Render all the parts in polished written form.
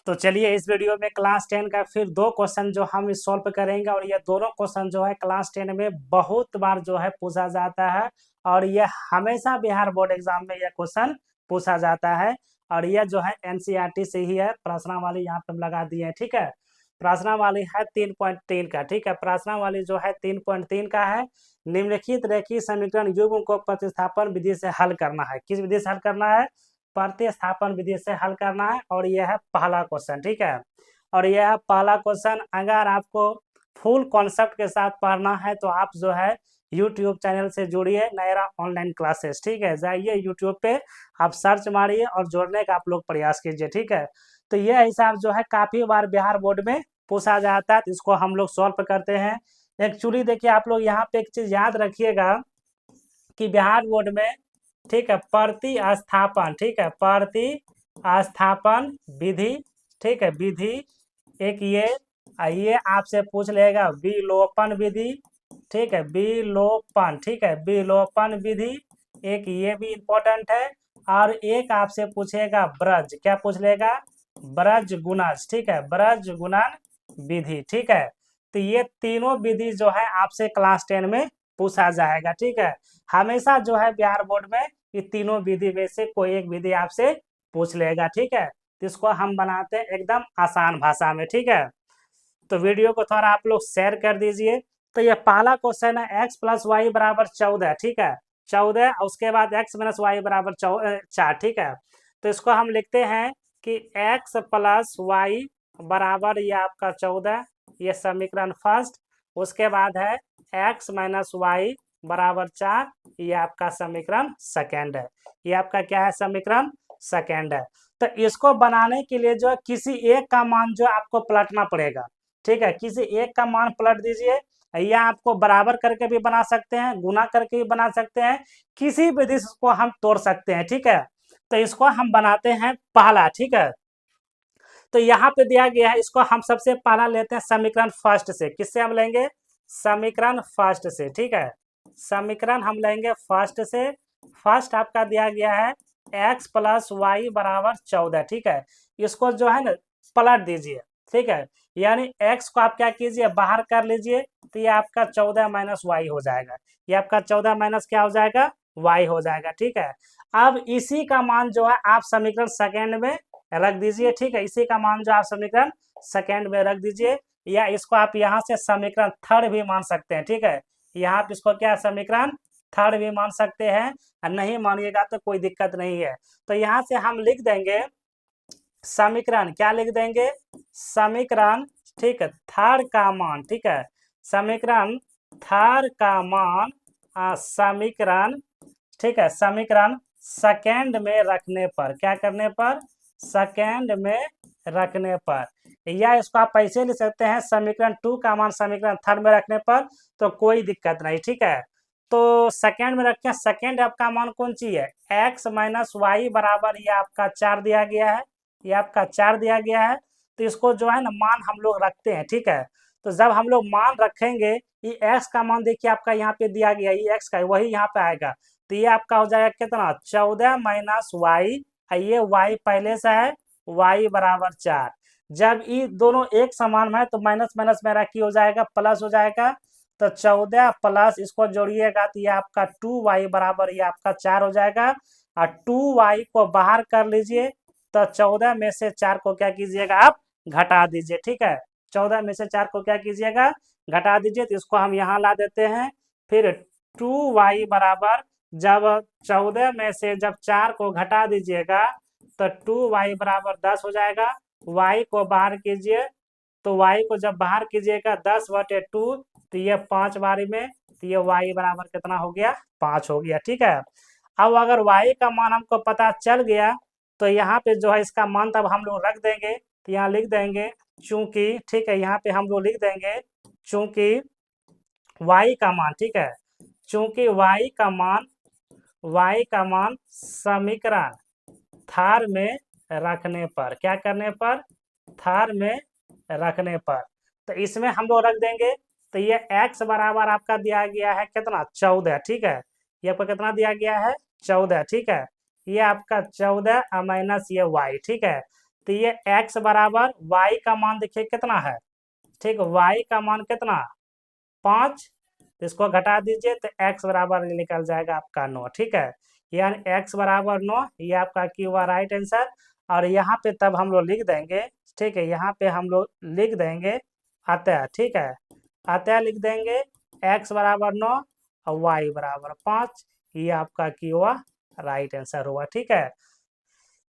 तो चलिए इस वीडियो में क्लास 10 का फिर दो क्वेश्चन जो हम सॉल्व करेंगे और ये दोनों क्वेश्चन जो है क्लास 10 में बहुत बार जो है पूछा जाता है और ये हमेशा बिहार बोर्ड एग्जाम में ये क्वेश्चन पूछा जाता है। और ये जो है एनसीईआरटी से ही है। प्रश्नावली यहाँ पे हम लगा दिए हैं, ठीक है। प्रश्नावली है 3.3 का, ठीक है। प्रश्नावली जो है 3.3 का है। निम्नलिखित रेखीय समीकरण युग्म को प्रतिस्थापन विधि से हल करना है। किस विधि से हल करना है? प्रतिस्थापन विधि से हल करना है। और यह है पहला क्वेश्चन, ठीक है। और यह है पहला क्वेश्चन। अगर आपको फुल कॉन्सेप्ट के साथ पढ़ना है तो आप जो है यूट्यूब चैनल से जुड़िए, नयरा ऑनलाइन क्लासेस, ठीक है। जाइए यूट्यूब पे, आप सर्च मारिए और जोड़ने का आप लोग प्रयास कीजिए, ठीक है। तो यह हिसाब जो है काफी बार बिहार बोर्ड में पूछा जाता है, तो इसको हम लोग सॉल्व करते हैं। एक्चुअली देखिए आप लोग यहाँ पे एक चीज याद रखिएगा कि बिहार बोर्ड में, ठीक है, प्रतिस्थापन, ठीक है, प्रतिस्थापन विधि, ठीक है, विधि एक ये आपसे पूछ लेगा विलोपन विधि, ठीक है, विलोपन, ठीक है, विलोपन विधि एक ये भी इम्पोर्टेंट है। और एक आपसे पूछेगा ब्रज, क्या पूछ लेगा? ब्रज गुणन, ठीक है, ब्रज गुणन विधि, ठीक है। तो ये तीनों विधि जो है आपसे क्लास 10 में पूछा जाएगा, ठीक है। हमेशा जो है बिहार बोर्ड में ये तीनों विधि में से कोई एक विधि आपसे पूछ लेगा, ठीक है। तो इसको हम बनाते हैं एकदम आसान भाषा में, ठीक है। तो वीडियो को थोड़ा आप लोग शेयर कर दीजिए। तो ये पहला क्वेश्चन है x प्लस वाई बराबर 14, ठीक है, 14। और उसके बाद x माइनस वाई बराबर 4, ठीक है। तो इसको हम लिखते हैं कि x प्लस वाई बराबर ये आपका 14, ये समीकरण फर्स्ट। उसके बाद है x माइनस वाई बराबर 4, ये आपका समीकरण सेकेंड है। ये आपका क्या है? समीकरण सेकेंड है। तो इसको बनाने के लिए जो है किसी एक का मान जो आपको पलटना पड़ेगा, ठीक है। किसी एक का मान पलट दीजिए, या आपको बराबर करके भी बना सकते हैं, गुना करके भी बना सकते हैं, किसी विधि से इसको हम तोड़ सकते हैं, ठीक है। तो इसको हम बनाते हैं पहला, ठीक है। तो यहाँ पे दिया गया है, इसको हम सबसे पहला लेते हैं समीकरण फर्स्ट से। किससे हम लेंगे? समीकरण फर्स्ट से, ठीक है। समीकरण हम लेंगे फर्स्ट से। फर्स्ट आपका दिया गया है x प्लस वाई बराबर 14, ठीक है। इसको जो है ना पलट दीजिए, ठीक है। यानी x को आप क्या कीजिए? बाहर कर लीजिए। तो ये आपका 14 माइनस वाई हो जाएगा। ये आपका 14 माइनस क्या हो जाएगा? y हो जाएगा, ठीक है। अब इसी का मान जो है आप समीकरण सेकेंड में रख दीजिए, ठीक है। इसी का मान जो आप समीकरण सेकेंड में रख दीजिए, या इसको आप यहाँ से समीकरण थर्ड भी मान सकते हैं, ठीक है। यहाँ पे इसको क्या समीकरण थर्ड भी मान सकते हैं, और नहीं मानिएगा तो कोई दिक्कत नहीं है। तो यहाँ से हम लिख देंगे समीकरण, क्या लिख देंगे? समीकरण, ठीक है, थर्ड का मान, ठीक है, समीकरण थर्ड का मान समीकरण, ठीक है, समीकरण सेकेंड में रखने पर, क्या करने पर? सेकेंड में रखने पर। या इसको आप ऐसे लिख सकते हैं समीकरण 2 का मान समीकरण थर्ड में रखने पर, तो कोई दिक्कत नहीं, ठीक है। तो सेकेंड में रखें, सेकेंड आपका मान कौन सी है? x माइनस वाई बराबर ये आपका 4 दिया गया है, ये आपका 4 दिया गया है। तो इसको जो है ना मान हम लोग रखते हैं, ठीक है। तो जब हम लोग मान रखेंगे, ये x का मान देखिए आपका यहाँ पे दिया गया, ये x का वही यहाँ पे आएगा। तो ये आपका हो जाएगा कितना? 14 माइनस वाई, ये y पहले से है, y बराबर 4। जब ये दोनों एक समान है तो माइनस माइनस मेरा की हो जाएगा, प्लस हो जाएगा। तो 14 प्लस इसको जोड़िएगा तो ये आपका 2y बराबर ये आपका 4 हो जाएगा। और 2y को बाहर कर लीजिए, तो 14 में से 4 को क्या कीजिएगा? आप घटा दीजिए, ठीक है। 14 में से 4 को क्या कीजिएगा? घटा दीजिए। तो इसको हम यहाँ ला देते हैं। फिर 2y बराबर, जब 14 में से जब 4 को घटा दीजिएगा तो 2y बराबर 10 हो जाएगा। y को बाहर कीजिए, तो y को जब बाहर कीजिएगा 10/2, तो ये 5 बारी में, तो ये y बराबर कितना हो गया? 5 हो गया, ठीक है। अब अगर y का मान हमको पता चल गया, तो यहाँ पे जो है इसका मान तब हम लोग रख देंगे। तो यहाँ लिख देंगे चूंकि, ठीक है, यहाँ पे हम लोग लिख देंगे चूंकि y का मान, ठीक है, चूंकि y का मान समीकरण थार में रखने पर, क्या करने पर? थार में रखने पर। तो इसमें हम लोग रख देंगे। तो ये x बराबर आपका दिया गया है कितना? 14, ठीक है। ये आपका कितना दिया गया है? 14, ठीक है। ये आपका 14 माइनस ये y, ठीक है। तो ये x बराबर y का मान देखिए कितना है, ठीक, y का मान कितना 5, तो इसको घटा दीजिए तो x बराबर निकल जाएगा आपका 9, ठीक है, यानी x बराबर 9, ये आपका क्यू हुआ राइट आंसर। और यहाँ पे तब हम लोग लिख देंगे, ठीक है, यहाँ पे हम लोग लिख देंगे अतः, ठीक है, अतः लिख देंगे x बराबर 9 और y बराबर 5, ये आपका क्यू हुआ राइट आंसर हुआ, ठीक है।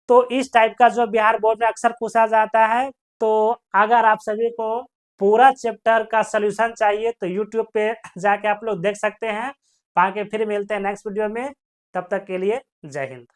तो इस टाइप का जो बिहार बोर्ड में अक्सर पूछा जाता है। तो अगर आप सभी को पूरा चैप्टर का सलूशन चाहिए तो यूट्यूब पे जाके आप लोग देख सकते हैं। बाकी फिर मिलते हैं नेक्स्ट वीडियो में, तब तक के लिए जय हिंद।